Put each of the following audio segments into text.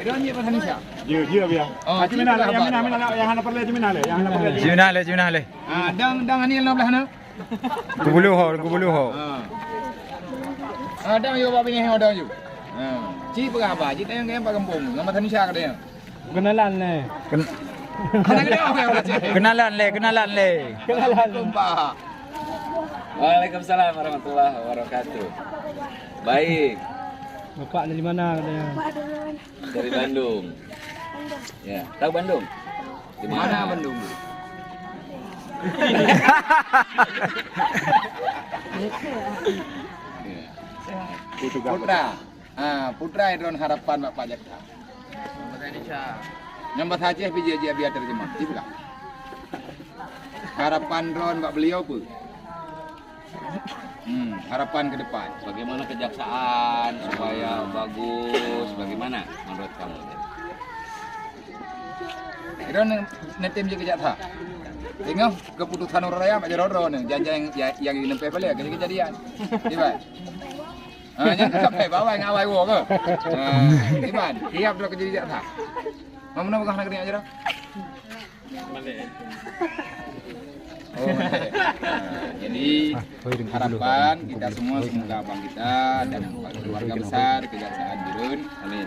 Dia ni pasal Indonesia. Ya biar. Cuma nak yang hana perlu cuma nak yang hana perlu. Cina le. Dang ni 16 na. Kubulu ho. Dang yo babi ni dang yo. Ci berapa? Ci tayang kayak kampung. Nama Indonesia katanya. Kenalan le. Kenalan le. Waalaikumsalam warahmatullahi wabarakatuh. Baik. Bapak dari mana katanya? Dari Bandung. Ya, tahu Bandung? Di Mana Bandung? Putra. Putra Idron harapan Bapak Jaksa. Bahasa Indonesia. Nyambat Aceh PJJ biar terjemah. Tidak. Harapan Ron Pak beliau apa? Harapan ke depan. Bagaimana kejaksaan supaya bagus? Bagaimana menurut kamu? Idron netem je kejaksa. Tengok keputusan orang raya Pak Jodoh ni. Jangan yang nempe balik kejadian. Tiba. Yang sampai bawah ngawai wo ke? Tiba. Siap dah kejadian jaksa. Mana bukan nak kena aja dah? Oh, jadi harapan kita semua semoga abang kita dan keluarga besar Kejaksaan Birun, amin.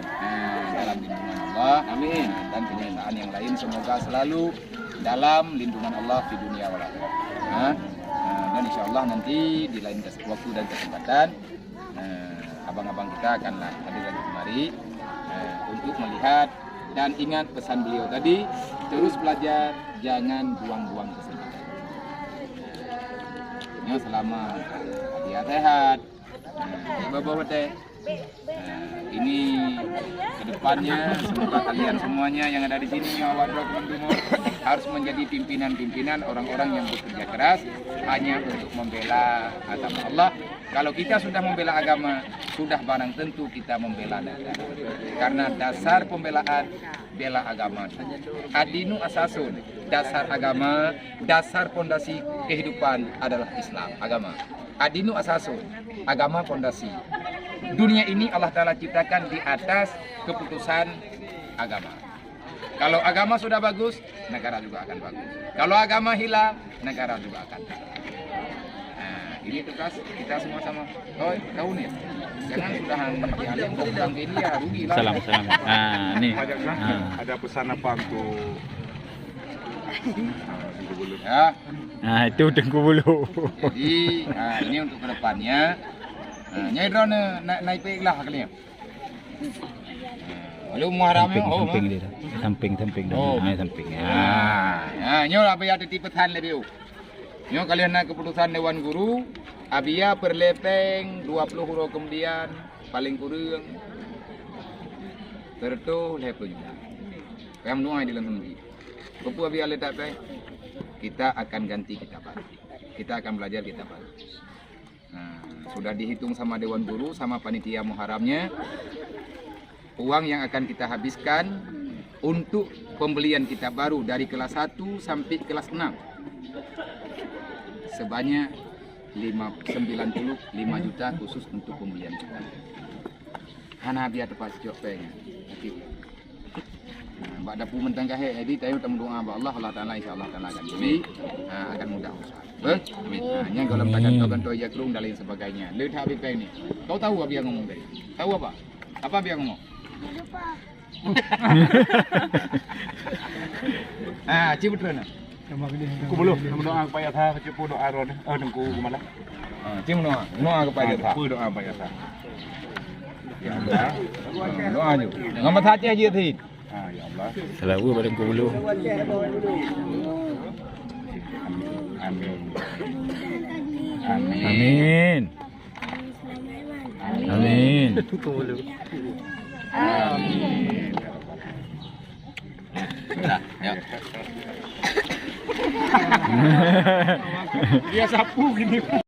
Dalam lindungan Allah, amin. Dan kenyataan yang lain semoga selalu dalam lindungan Allah di dunia wal akhirat. Dan insya Allah nanti di lain waktu dan kesempatan abang-abang kita akanlah hadir lagi kemari untuk melihat. Dan ingat pesan beliau tadi, terus belajar, jangan buang-buang kesempatan. Selama dia sehat, bawa teh. Ini kedepannya semoga kalian semuanya yang ada di sini harus menjadi pimpinan-pimpinan orang-orang yang bekerja keras hanya untuk membela agama Allah. Kalau kita sudah membela agama, sudah barang tentu kita membela negara. Karena dasar pembelaan bela agama. Adinu asasun, dasar agama, dasar pondasi kehidupan adalah Islam, agama. Adinu asasun, agama pondasi. Dunia ini Allah Ta'ala ciptakan di atas keputusan agama. Kalau agama sudah bagus, negara juga akan bagus. Kalau agama hilang, negara juga akan hilang. Ini tugas kita semua sama. Oh, tahu nih. Jangan sudah dialih bukan ini ya rugi lah. Salam. Nih. Ada pesan apa untuk ya. Itu Tengku Bulu. Jadi, ini untuk kedepannya. Nyai drone naik pek lah kalian. Lalu muharamnya Samping. Samping. Nyo apa ya tipe tan lebih. Nyo kalian nak keputusan Dewan Guru, abia perlepeng 20 huruf kemudian paling kurang tertu 20 juta. Kamu nuai di dalam sendiri. Kepu abia letak pe, kita akan ganti kita baru. Kita akan belajar kita baru. Sudah dihitung sama Dewan Guru sama panitia muharamnya uang yang akan kita habiskan untuk pembelian kitab baru dari kelas 1 sampai kelas 6 sebanyak 95 juta khusus untuk pembelian kitab. Hana biar tepat jawabnya. Mbak dapu mentang kahe jadi tayo temu doa Allah Taala insyaallah Taala akan beri akan mudah usaha. Amin. Nya kalau takkan toy jakrung dan lain sebagainya. Lihat habis kayak ini. Kau tahu apa yang ngomong tadi? Tahu apa? Apa yang ngomong? Ciputrana. Ku belum doa kepada Tha, cepu doa ron. Nunggu kemana? Cim doa kepada Tha. Ku doa kepada Tha. Ya Allah. Doa aja. Ngam Tha aja sih. Ya Allah. Selalu pada Tengku Bulu. Amin. Amin. Amin. Amin. Nah, ya. Dia sapu gini.